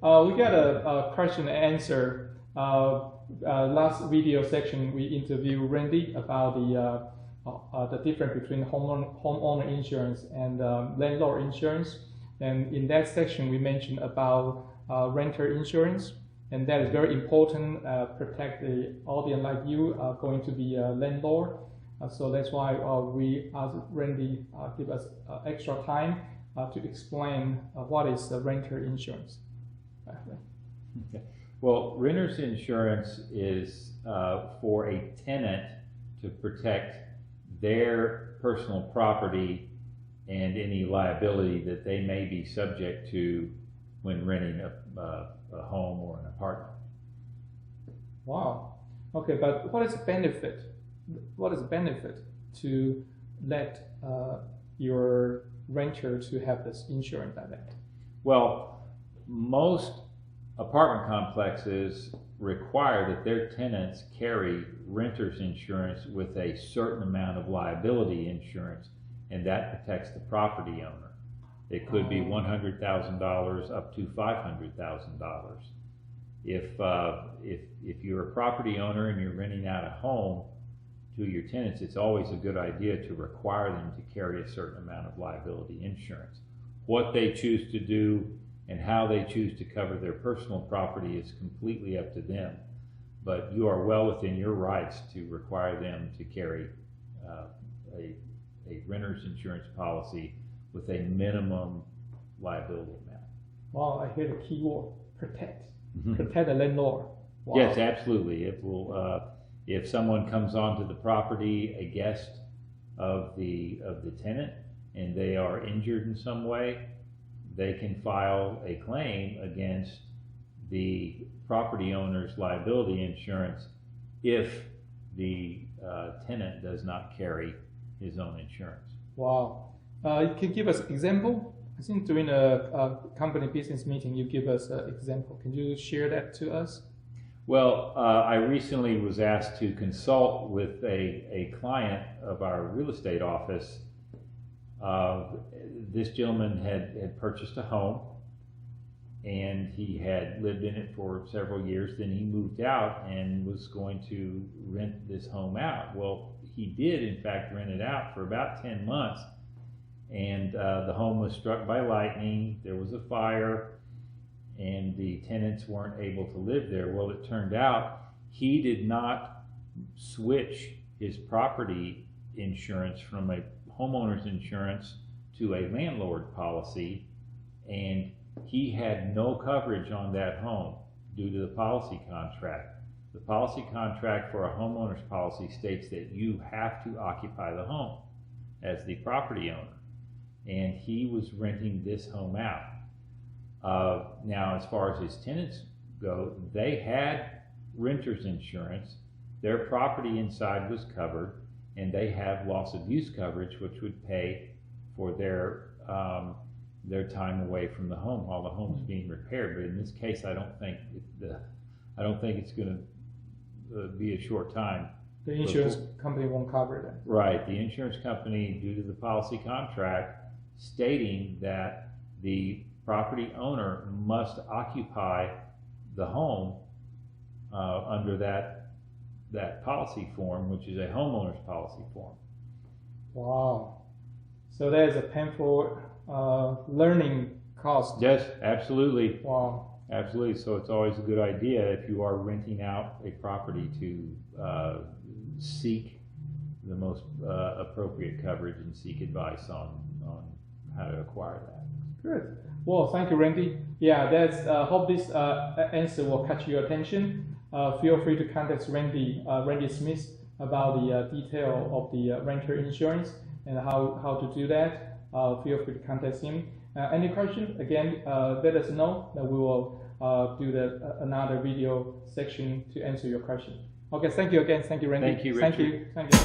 We got a question and answer. Last video section, we interviewed Randy about the difference between homeowner insurance and landlord insurance. And in that section, we mentioned about renter insurance, and that is very important. Protect the audience like you going to be a landlord. So that's why we asked Randy give us extra time to explain what is the renter insurance. Okay. Well, renter's insurance is for a tenant to protect their personal property and any liability that they may be subject to when renting a home or an apartment. Wow. Okay, but what is the benefit? What is the benefit to let your renter to have this insurance like that? Well, most apartment complexes require that their tenants carry renter's insurance with a certain amount of liability insurance, and that protects the property owner. It could be $100,000 up to $500,000. If you're a property owner and you're renting out a home to your tenants, it's always a good idea to require them to carry a certain amount of liability insurance. What they choose to do and how they choose to cover their personal property is completely up to them. But you are well within your rights to require them to carry a renter's insurance policy with a minimum liability amount. Wow, I hear the key word, protect. Protect the landlord. Wow. Yes, absolutely. It will. If someone comes onto the property, a guest of the tenant, and they are injured in some way, they can file a claim against the property owner's liability insurance if the tenant does not carry his own insurance. Wow. You can give us an example? I think during a company business meeting, you give us an example. Can you share that to us? Well, I recently was asked to consult with a client of our real estate office. This gentleman had purchased a home, and he had lived in it for several years. Then he moved out and was going to rent this home out. Well, he did in fact rent it out for about 10 months, and the home was struck by lightning. There was a fire, and the tenants weren't able to live there. Well, it turned out he did not switch his property insurance from a homeowner's insurance to a landlord policy, and he had no coverage on that home due to the policy contract. The policy contract for a homeowner's policy states that you have to occupy the home as the property owner, and he was renting this home out. Now, as far as his tenants go, they had renter's insurance. Their property inside was covered, and they have loss of use coverage, which would pay for their time away from the home while the home's being repaired. But in this case, I don't think it's going to be a short time. The insurance company won't cover that. Right. The insurance company, due to the policy contract, stating that the property owner must occupy the home under that policy form, which is a homeowner's policy form. Wow. So there's a painful learning cost. Yes, absolutely. Wow. Absolutely. So it's always a good idea if you are renting out a property to seek the most appropriate coverage and seek advice on how to acquire that. Good. Well, thank you, Randy. Yeah, that's hope this answer will catch your attention. Feel free to contact Randy Smith about the detail of the renter insurance and how to do that. Feel free to contact him. Any question? Again, let us know that we will do another video section to answer your question. Okay, thank you again. Thank you, Randy. Thank you, Richard. Thank you.